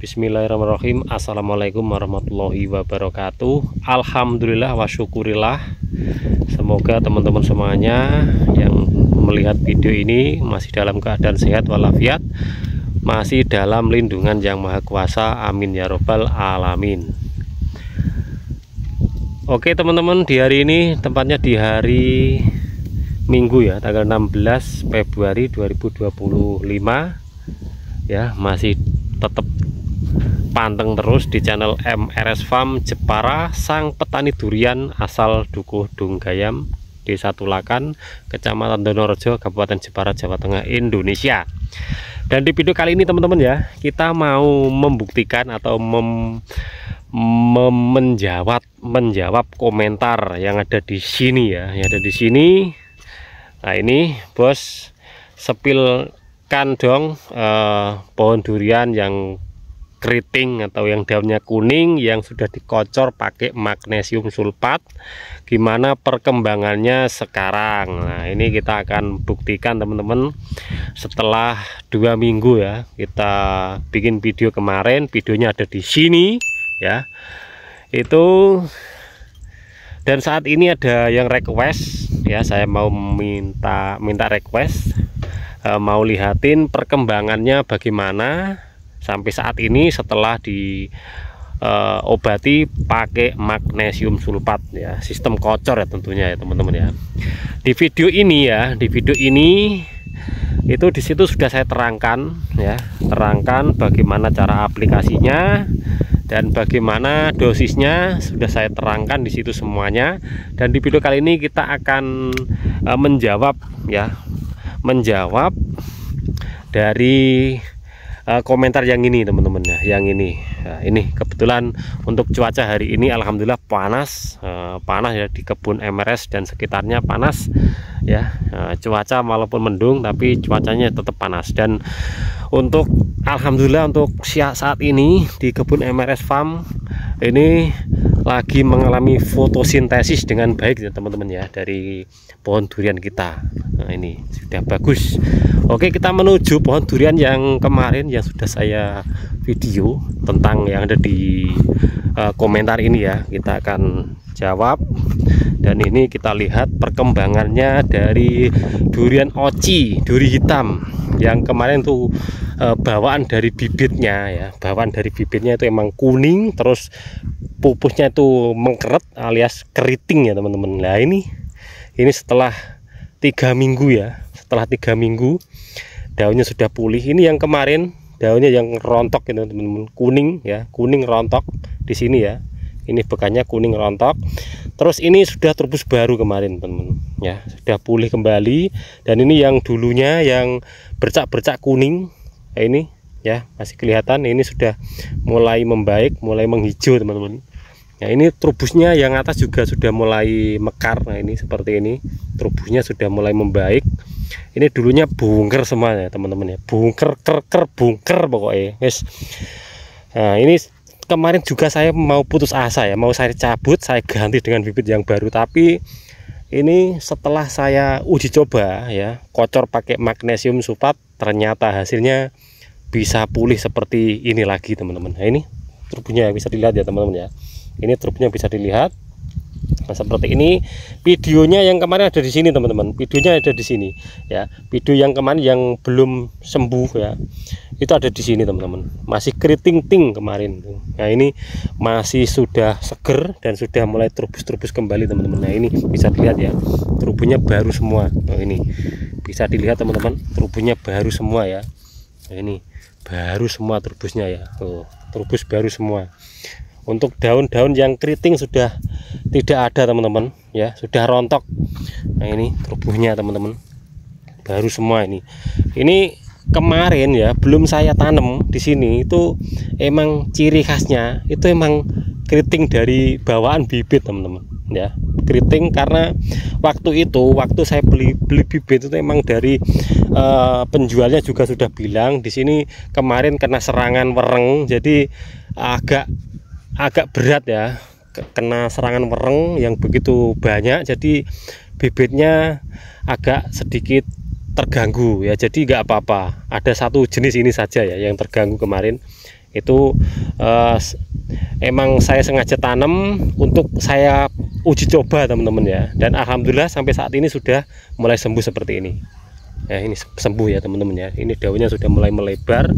Bismillahirrahmanirrahim. Assalamualaikum warahmatullahi wabarakatuh. Alhamdulillah wa syukurillah. Semoga teman-teman semuanya yang melihat video ini masih dalam keadaan sehat walafiat, masih dalam lindungan Yang Maha Kuasa. Amin ya robbal alamin. Oke teman-teman, di hari ini tempatnya di hari Minggu ya, tanggal 16 Februari 2025 ya, masih tetap panteng terus di channel MRS Farm Jepara, sang petani durian asal Dukuh Dunggayam, Desa Tulakan, Kecamatan Donorejo, Kabupaten Jepara, Jawa Tengah, Indonesia. Dan di video kali ini teman-teman ya, kita mau membuktikan atau menjawab komentar yang ada di sini ya, yang ada di sini. Nah ini bos, sepilkan dong pohon durian yang keriting atau yang daunnya kuning yang sudah dikocor pakai magnesium sulfat, gimana perkembangannya sekarang. Nah ini kita akan buktikan teman-teman setelah 2 minggu ya, kita bikin video kemarin, videonya ada di sini ya itu. Dan saat ini ada yang request ya, saya mau minta request, mau lihatin perkembangannya bagaimana sampai saat ini setelah diobati pakai magnesium sulfat ya, sistem kocor ya tentunya ya teman-teman ya. Di video ini ya, di video ini itu disitu sudah saya terangkan ya, terangkan bagaimana cara aplikasinya dan bagaimana dosisnya, sudah saya terangkan di situ semuanya. Dan di video kali ini kita akan menjawab ya, menjawab dari komentar yang ini teman-teman ya, yang ini. Nah, ini kebetulan untuk cuaca hari ini alhamdulillah panas, panas ya di kebun MRS dan sekitarnya panas ya. Cuaca walaupun mendung tapi cuacanya tetap panas. Dan untuk alhamdulillah untuk saat ini di kebun MRS Farm ini lagi mengalami fotosintesis dengan baik ya teman-teman ya, dari pohon durian kita. Nah ini sudah bagus. Oke, kita menuju pohon durian yang kemarin yang sudah saya video tentang yang ada di komentar ini ya, kita akan jawab. Dan ini kita lihat perkembangannya dari durian oci, duri hitam yang kemarin tuh bawaan dari bibitnya ya, bawaan dari bibitnya itu emang kuning, terus pupusnya itu mengkeret alias keriting ya teman-teman. Nah ini setelah 3 minggu ya, setelah 3 minggu daunnya sudah pulih. Ini yang kemarin daunnya yang rontok gitu teman-teman, kuning ya, kuning rontok di sini ya. Ini bekannya kuning rontok. Terus ini sudah turbus baru kemarin teman-teman ya, sudah pulih kembali. Dan ini yang dulunya yang bercak-bercak kuning, nah ini ya masih kelihatan, ini sudah mulai membaik, mulai menghijau teman-teman. Nah ini trubusnya yang atas juga sudah mulai mekar. Nah ini seperti ini, trubusnya sudah mulai membaik. Ini dulunya bungker semua ya teman-teman ya, bungker bungker pokoknya guys. Nah ini kemarin juga saya mau putus asa ya, mau saya cabut, saya ganti dengan bibit yang baru. Tapi ini setelah saya uji coba ya, kocor pakai magnesium sulfat, ternyata hasilnya bisa pulih seperti ini lagi teman-teman. Nah ini trubusnya bisa dilihat ya teman-teman ya, ini trubusnya bisa dilihat. Nah, seperti ini. Videonya yang kemarin ada di sini teman-teman, videonya ada di sini ya. Video yang kemarin yang belum sembuh ya, itu ada di sini teman-teman, masih keriting ting kemarin. Nah ini masih sudah seger dan sudah mulai trubus kembali teman-teman. Nah ini bisa dilihat ya, trubusnya baru semua. Nah, ini bisa dilihat teman-teman, trubusnya baru semua ya. Nah, ini baru semua trubusnya ya, trubus baru semua. Untuk daun-daun yang keriting sudah tidak ada teman-teman ya, sudah rontok. Nah ini trubusnya teman-teman, baru semua ini. Ini kemarin ya belum saya tanam di sini, itu emang ciri khasnya itu emang keriting dari bawaan bibit teman-teman ya, keriting. Karena waktu saya beli bibit itu emang dari penjualnya juga sudah bilang di sini kemarin kena serangan wereng, jadi agak berat ya, kena serangan wereng yang begitu banyak, jadi bibitnya agak sedikit terganggu ya. Jadi nggak apa-apa, ada satu jenis ini saja ya yang terganggu kemarin. Itu emang saya sengaja tanam untuk saya uji coba teman-teman ya, dan alhamdulillah sampai saat ini sudah mulai sembuh seperti ini ya. Ini sembuh ya teman-teman ya, ini daunnya sudah mulai melebar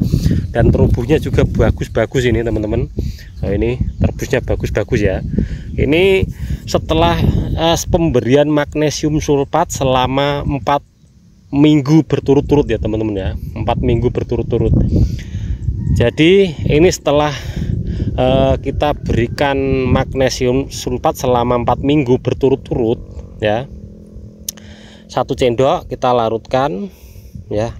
dan tumbuhnya juga bagus-bagus ini teman-teman. Nah, ini terbusnya bagus-bagus ya. Ini setelah pemberian magnesium sulfat selama 4 minggu berturut-turut ya teman-teman ya, 4 minggu berturut-turut. Jadi ini setelah kita berikan magnesium sulfat selama 4 minggu berturut-turut ya, 1 sendok kita larutkan ya,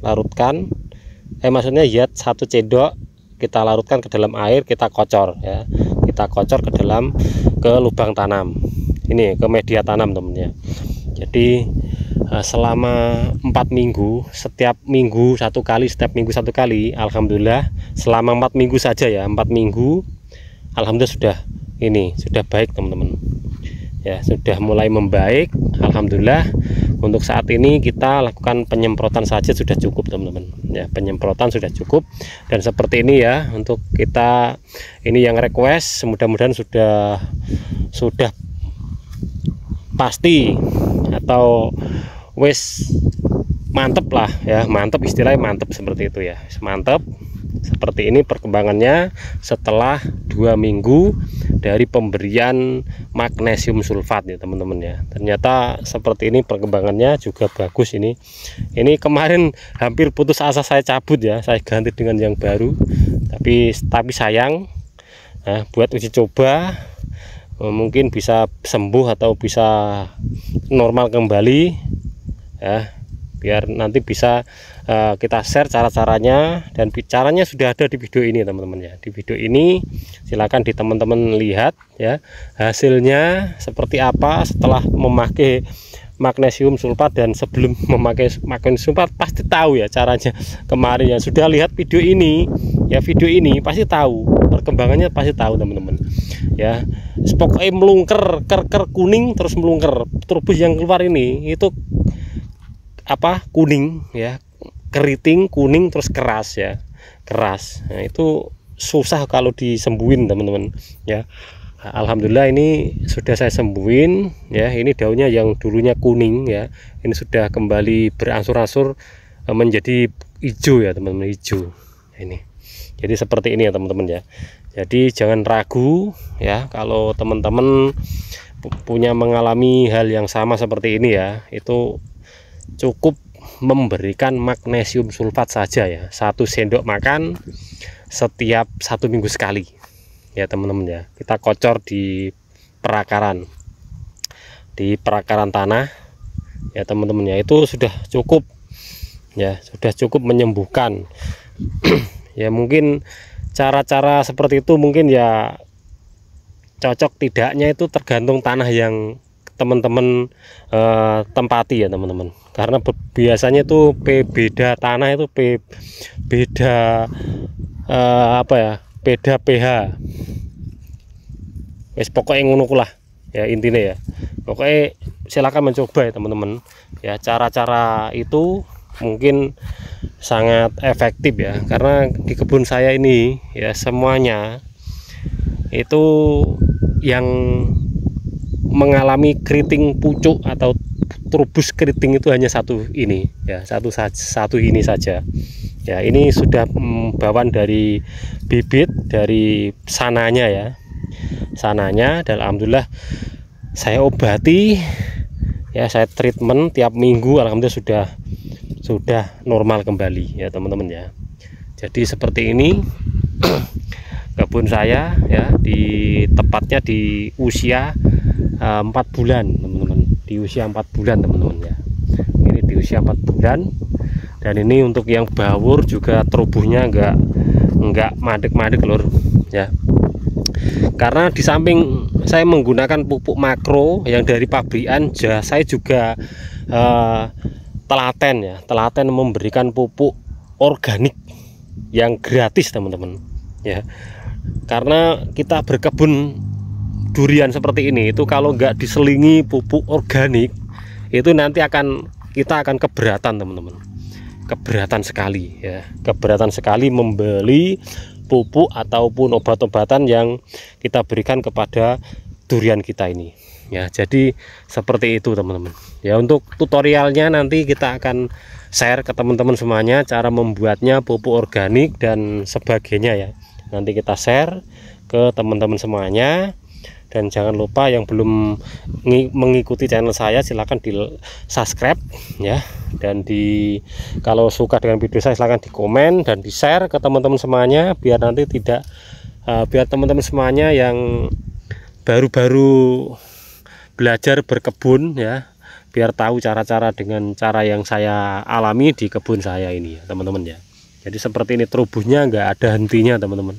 maksudnya ya 1 sendok kita larutkan ke dalam air, kita kocor ya, kita kocor ke lubang tanam ini, ke media tanam teman ya. Jadi selama 4 minggu, setiap minggu 1 kali, setiap minggu 1 kali, alhamdulillah selama 4 minggu saja ya, 4 minggu alhamdulillah sudah baik teman-teman ya, sudah mulai membaik alhamdulillah. Untuk saat ini kita lakukan penyemprotan saja sudah cukup teman-teman ya, penyemprotan sudah cukup. Dan seperti ini ya, untuk kita ini yang request, mudah-mudahan sudah pasti atau wes mantep lah ya, mantep istilahnya, mantep seperti itu ya, mantep. Seperti ini perkembangannya setelah 2 minggu dari pemberian magnesium sulfat ya teman-teman ya. Ternyata seperti ini perkembangannya juga bagus. Ini kemarin hampir putus asa saya cabut ya, saya ganti dengan yang baru, tapi sayang buat uji coba, mungkin bisa sembuh atau bisa normal kembali ya, biar nanti bisa kita share cara-caranya, dan caranya sudah ada di video ini teman-teman ya. Di video ini silakan di teman-teman lihat ya hasilnya seperti apa setelah memakai magnesium sulfat dan sebelum memakai magnesium sulfat. Pasti tahu ya caranya. Kemarin yang sudah lihat video ini ya, video ini pasti tahu perkembangannya, pasti tahu teman-teman ya. Pokoknya melungker, ker kuning terus melungker, turbus yang keluar ini itu kuning ya, keriting kuning terus keras ya, keras. Nah, itu susah kalau disembuhin teman-teman ya. Alhamdulillah ini sudah saya sembuhin ya. Ini daunnya yang dulunya kuning ya, ini sudah kembali berangsur-angsur menjadi hijau ya teman-teman, hijau ini. Jadi seperti ini ya teman-teman ya. Jadi jangan ragu ya, kalau teman-teman punya mengalami hal yang sama seperti ini ya, itu cukup memberikan magnesium sulfat saja ya, 1 sendok makan setiap 1 minggu sekali ya teman-teman ya. Kita kocor di perakaran tanah ya teman-teman ya, itu sudah cukup ya, sudah cukup menyembuhkan. Ya mungkin cara-cara seperti itu mungkin ya cocok tidaknya itu tergantung tanah yang teman-teman tempati ya teman-teman. Karena biasanya itu beda tanah itu beda beda pH. Wes pokoknya ngono lah ya intinya ya. Pokoknya silakan mencoba ya teman-teman ya, cara-cara itu mungkin sangat efektif ya, karena di kebun saya ini ya semuanya itu yang mengalami keriting pucuk atau turbus keriting itu hanya satu ini ya, satu ini saja ya. Ini sudah bawaan dari bibit dari sananya ya, sananya, dan alhamdulillah saya obati ya, saya treatment tiap minggu, alhamdulillah sudah normal kembali ya teman-teman ya. Jadi seperti ini kebun saya ya, tepatnya di usia 4 bulan teman-teman, di usia 4 bulan teman-teman ya. Ini di usia 4 bulan, dan ini untuk yang bawur juga terubuhnya enggak madek-madek lur ya. Karena di samping saya menggunakan pupuk makro yang dari pabrikan, saya juga telaten memberikan pupuk organik yang gratis teman-teman ya. Karena kita berkebun durian seperti ini itu kalau nggak diselingi pupuk organik itu nanti kita akan keberatan teman-teman, keberatan sekali ya, keberatan sekali membeli pupuk ataupun obat-obatan yang kita berikan kepada durian kita ini ya. Jadi seperti itu teman-teman ya. Untuk tutorialnya nanti kita akan share ke teman-teman semuanya, cara membuatnya, pupuk organik dan sebagainya ya. Nanti kita share ke teman-teman semuanya. Dan jangan lupa yang belum mengikuti channel saya silahkan di subscribe ya, dan kalau suka dengan video saya silahkan di komen dan di share ke teman-teman semuanya, biar nanti biar teman-teman semuanya yang baru-baru belajar berkebun ya, biar tahu cara-cara dengan cara yang saya alami di kebun saya ini ya teman-teman ya. Jadi seperti ini, terubuhnya nggak ada hentinya teman-teman.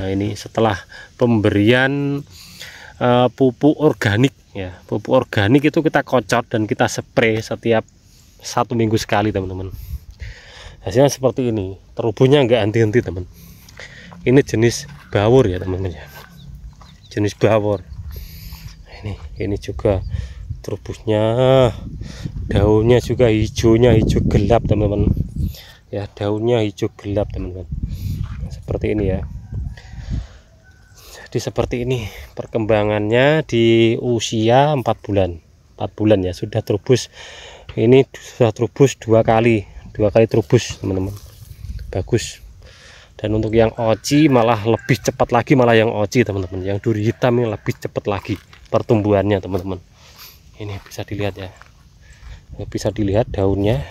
Nah ini setelah pemberian pupuk organik ya. Pupuk organik itu kita kocot dan kita spray setiap 1 minggu sekali teman-teman. Hasilnya seperti ini, terubuhnya nggak henti-henti teman. Ini jenis bawor ya teman-teman ya, jenis bawor. Ini juga terubuhnya, daunnya juga hijaunya hijau gelap teman-teman ya, daunnya hijau gelap teman-teman. Seperti ini ya. Jadi seperti ini perkembangannya di usia 4 bulan ya, sudah terubus. Ini sudah terubus 2 kali terubus teman-teman, bagus. Dan untuk yang oci malah lebih cepat lagi, malah yang oci teman-teman, yang duri hitam ini lebih cepat lagi pertumbuhannya teman-teman. Ini bisa dilihat ya, bisa dilihat daunnya.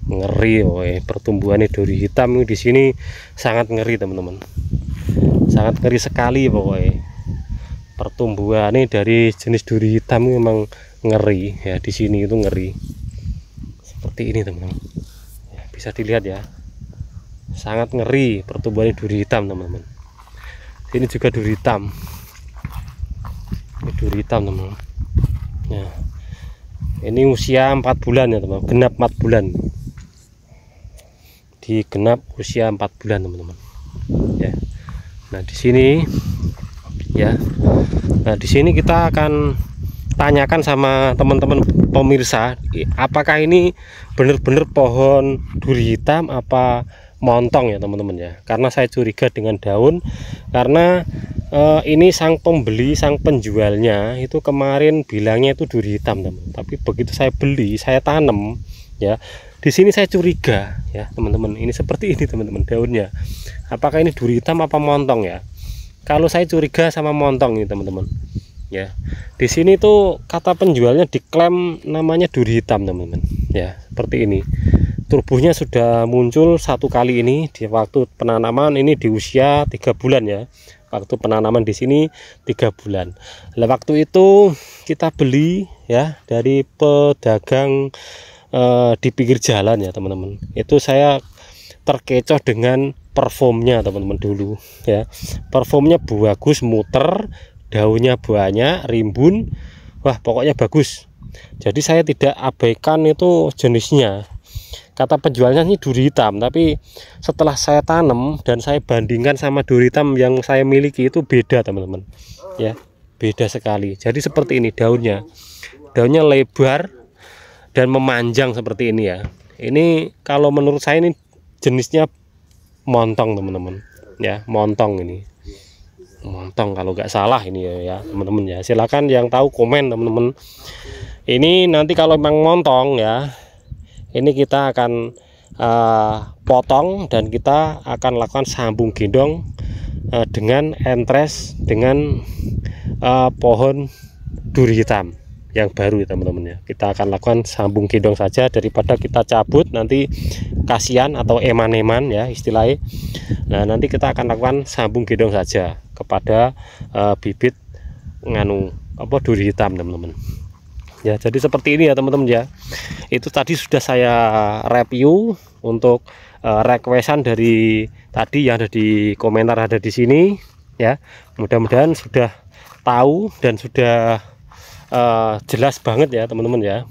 Ngeri, pertumbuhannya duri hitam di sini sangat ngeri teman-teman, sangat ngeri sekali pokoknya. Pertumbuhannya dari jenis duri hitam memang ngeri ya, di sini itu ngeri seperti ini teman-teman ya, bisa dilihat ya, sangat ngeri pertumbuhannya duri hitam teman-teman. Ini juga duri hitam, ini duri hitam teman-teman ya. Ini usia 4 bulan ya teman-teman, genap 4 bulan, di genap usia 4 bulan teman-teman ya. Nah di sini ya, nah di sini kita akan tanyakan sama teman-teman pemirsa, apakah ini benar-benar pohon duri hitam apa montong ya teman-teman ya. Karena saya curiga dengan daun, karena ini sang pembeli, sang penjualnya itu kemarin bilangnya itu duri hitam teman. Tapi begitu saya beli, saya tanam ya, di sini saya curiga ya teman-teman. Ini seperti ini teman-teman daunnya. Apakah ini duri hitam apa montong ya? Kalau saya curiga sama montong ini teman-teman ya. Di sini tuh kata penjualnya diklaim namanya duri hitam teman-teman ya. Seperti ini, tubuhnya sudah muncul 1 kali ini di waktu penanaman, ini di usia 3 bulan ya. Waktu penanaman di sini 3 bulan. Nah, waktu itu kita beli ya dari pedagang di pinggir jalan ya teman-teman. Itu saya terkecoh dengan performnya teman-teman dulu ya. Performnya bagus, muter, daunnya banyak, rimbun, wah pokoknya bagus. Jadi saya tidak abaikan itu jenisnya. Kata penjualnya ini duri hitam, tapi setelah saya tanam dan saya bandingkan sama duri hitam yang saya miliki itu beda teman-teman ya, beda sekali. Jadi seperti ini daunnya lebar dan memanjang seperti ini ya. Ini kalau menurut saya ini jenisnya montong teman-teman ya, montong ini, montong kalau nggak salah ini ya teman-teman ya. Silakan yang tahu komen teman-teman. Ini nanti kalau memang montong ya, ini kita akan potong dan kita akan lakukan sambung gendong dengan entres dengan pohon duri hitam yang baru ya teman-teman ya. Kita akan lakukan sambung gendong saja daripada kita cabut nanti kasihan atau eman-eman ya istilahnya. Nah nanti kita akan lakukan sambung gendong saja kepada bibit duri hitam teman-teman ya. Jadi seperti ini ya teman-teman ya. Itu tadi sudah saya review untuk requestan dari tadi yang ada di komentar, ada di sini ya. Mudah-mudahan sudah tahu dan sudah jelas banget ya teman-teman ya.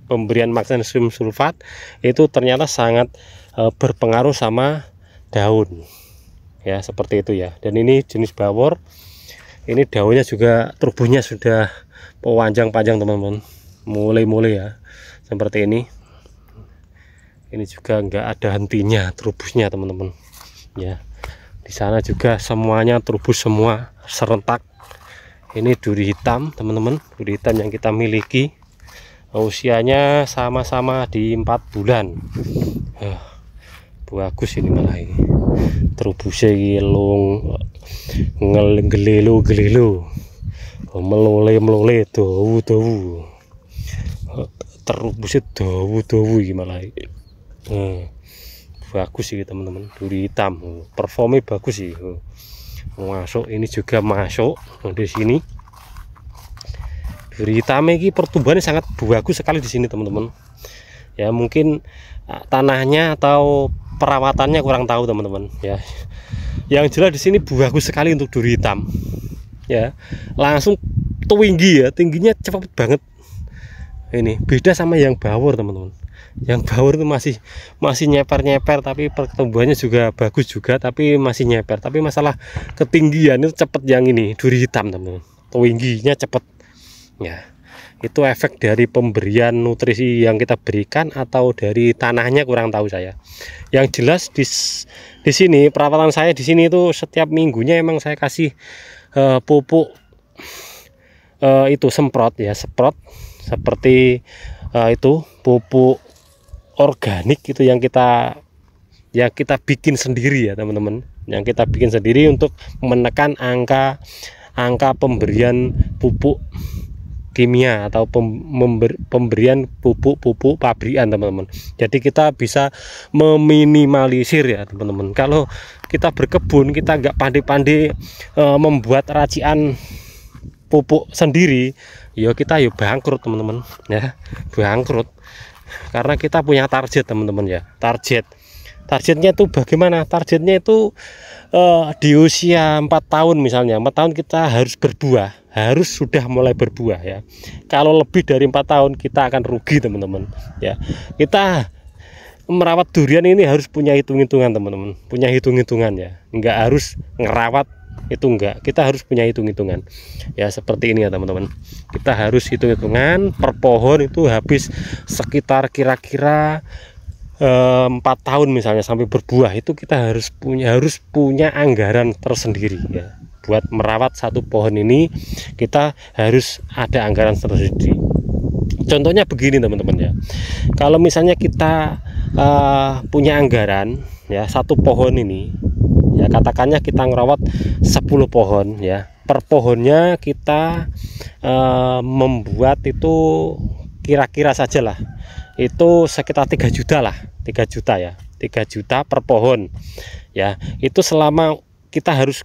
Pemberian magnesium sulfat itu ternyata sangat berpengaruh sama daun ya, seperti itu ya. Dan ini jenis bawor, ini daunnya juga tubuhnya sudah panjang-panjang teman-teman, mulai ya seperti ini. Ini juga enggak ada hentinya terubusnya teman-teman ya. Di sana juga semuanya terubus semua serentak. Ini duri hitam teman-teman, duri hitam yang kita miliki. Usianya sama-sama di 4 bulan. Bagus ini malah ini. Terubusnya gilung gelelo melole dawu terubusnya dawu gimana ini. Bagus sih teman-teman, duri hitam performnya bagus sih. Masuk ini juga masuk di sini. Duri hitam ini pertumbuhannya sangat bagus sekali di sini teman-teman. Ya mungkin tanahnya atau perawatannya kurang tahu teman-teman ya. Yang jelas di sini bagus sekali untuk duri hitam. Ya, langsung tinggi ya, tingginya cepat banget. Ini beda sama yang bawor teman-teman. Yang bawor itu masih nyeper tapi pertumbuhannya juga bagus juga, tapi masih nyeper. Tapi masalah ketinggian itu cepat yang ini duri hitam teman-teman. Tingginya cepat. Ya, itu efek dari pemberian nutrisi yang kita berikan atau dari tanahnya kurang tahu saya. Yang jelas di sini perawatan saya di sini itu setiap minggunya emang saya kasih pupuk itu semprot ya, semprot seperti itu pupuk organik itu yang kita bikin sendiri ya teman-teman, yang kita bikin sendiri untuk menekan angka pemberian pupuk kimia atau pemberian pupuk pabrikan teman-teman. Jadi kita bisa meminimalisir ya teman-teman. Kalau kita berkebun kita nggak pandai-pandai membuat racian pupuk sendiri, ya kita bangkrut teman-teman ya, bangkrut. Karena kita punya target teman-teman ya, targetnya itu bagaimana? Targetnya itu di usia 4 tahun misalnya, 4 tahun kita harus berbuah, harus sudah mulai berbuah ya. Kalau lebih dari 4 tahun kita akan rugi teman-teman ya. Kita merawat durian ini harus punya hitung-hitungan teman-teman, punya hitung-hitungan ya, nggak harus ngerawat itu enggak, kita harus punya hitung-hitungan ya, seperti ini ya teman-teman. Kita harus hitung-hitungan per pohon itu habis sekitar kira-kira 4 tahun misalnya sampai berbuah, itu kita harus punya anggaran tersendiri ya. Buat merawat satu pohon ini kita harus ada anggaran tersendiri. Contohnya begini teman-teman ya, kalau misalnya kita punya anggaran ya, satu pohon ini ya, katakannya kita ngerawat 10 pohon ya, per pohonnya kita membuat itu kira-kira saja lah itu sekitar 3 juta lah, 3 juta ya, 3 juta per pohon ya. Itu selama kita harus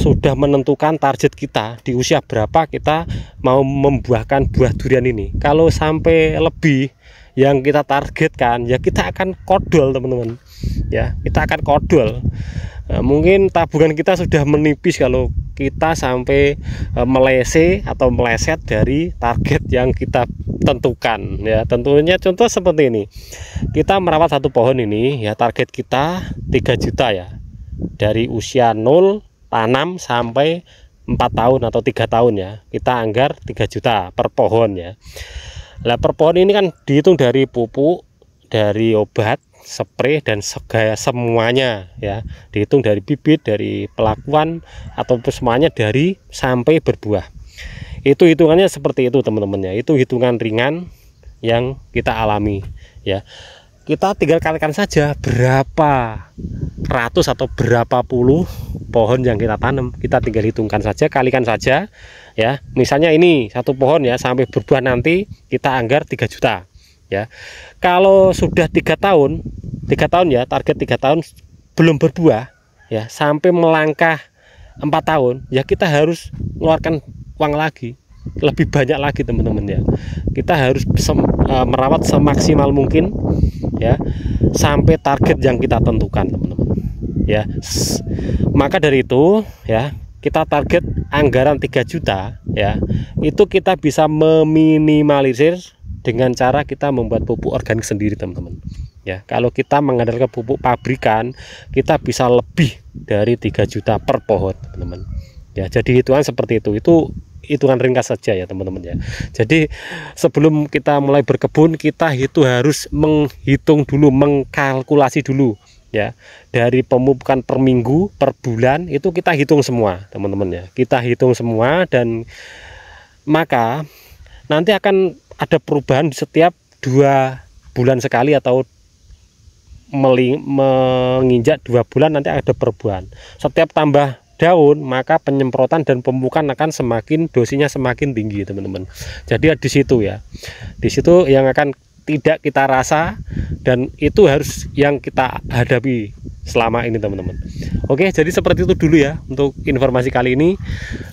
sudah menentukan target kita di usia berapa kita mau membuahkan buah durian ini. Kalau sampai lebih yang kita targetkan ya, kita akan kodol teman-teman ya, kita akan kodol. Mungkin tabungan kita sudah menipis kalau kita sampai meleset dari target yang kita tentukan ya. Tentunya contoh seperti ini, kita merawat satu pohon ini ya, target kita 3 juta ya, dari usia 0 tanam sampai 4 tahun atau 3 tahun ya, kita anggar 3 juta per pohon ya. Nah per pohon ini kan dihitung dari pupuk, dari obat spray dan semuanya ya, dihitung dari bibit, dari pelakuan ataupun semuanya dari sampai berbuah. Itu hitungannya seperti itu teman-teman ya, itu hitungan ringan yang kita alami ya. Kita tinggal kalikan saja berapa ratus atau berapa puluh pohon yang kita tanam, kita tinggal hitungkan saja, kalikan saja ya. Misalnya ini satu pohon ya, sampai berbuah nanti kita anggar 3 juta ya. Kalau sudah 3 tahun ya, target 3 tahun belum berbuah ya, sampai melangkah 4 tahun ya, kita harus mengeluarkan uang lagi, lebih banyak lagi teman-teman ya. Kita harus merawat semaksimal mungkin ya, sampai target yang kita tentukan teman-teman ya. Maka dari itu ya, kita target anggaran 3 juta ya, itu kita bisa meminimalisir dengan cara kita membuat pupuk organik sendiri teman-teman ya. Kalau kita mengandalkan pupuk pabrikan, kita bisa lebih dari 3 juta per pohon teman-teman ya. Jadi hitungan seperti itu hitungan ringkas saja ya teman-teman ya. Jadi sebelum kita mulai berkebun, kita itu harus menghitung dulu, mengkalkulasi dulu ya, dari pemupukan per minggu, per bulan, itu kita hitung semua teman-teman ya, kita hitung semua. Dan maka nanti akan ada perubahan di setiap 2 bulan sekali, atau menginjak 2 bulan nanti ada perubahan. Setiap tambah daun maka penyemprotan dan pemupukan akan semakin, dosinya semakin tinggi teman-teman. Jadi di situ ya, di situ yang akan tidak kita rasa, dan itu harus yang kita hadapi selama ini teman-teman. Oke, jadi seperti itu dulu ya untuk informasi kali ini.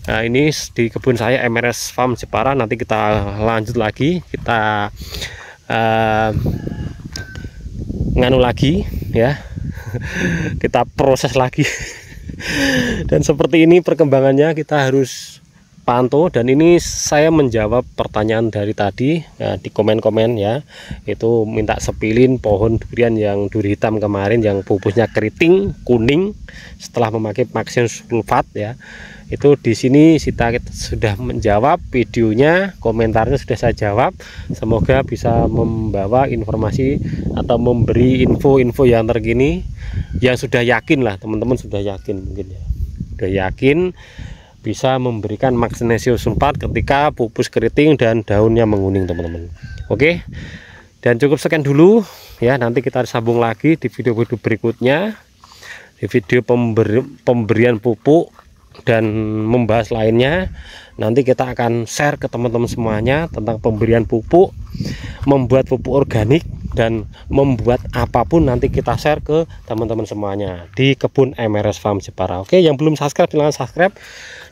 Nah, ini di kebun saya MRS Farm Jepara. Nanti kita lanjut lagi, kita nganu lagi ya, kita proses lagi. Dan seperti ini perkembangannya, kita harus pantau. Dan ini saya menjawab pertanyaan dari tadi ya, di komen-komen ya, itu minta sepilin pohon durian yang duri hitam kemarin yang pupusnya keriting kuning setelah memakai magnesium sulfat ya. Itu di sini kita sudah menjawab, videonya, komentarnya sudah saya jawab. Semoga bisa membawa informasi atau memberi info-info yang terkini, yang sudah yakin lah teman-teman, sudah yakin mungkin ya, sudah yakin bisa memberikan magnesium sulfat ketika pupus keriting dan daunnya menguning teman-teman. Oke, dan cukup sekian dulu ya, nanti kita sambung lagi di video-video berikutnya, di video pemberian pupuk dan membahas lainnya. Nanti kita akan share ke teman-teman semuanya tentang pemberian pupuk, membuat pupuk organik, dan membuat apapun nanti kita share ke teman-teman semuanya di kebun MRS Farm Jepara. Oke, yang belum subscribe silahkan subscribe,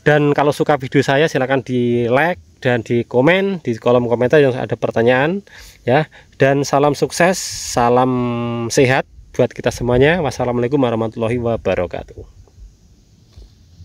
dan kalau suka video saya silahkan di like dan di komen di kolom komentar yang ada pertanyaan ya. Dan salam sukses, salam sehat buat kita semuanya. Wassalamualaikum warahmatullahi wabarakatuh.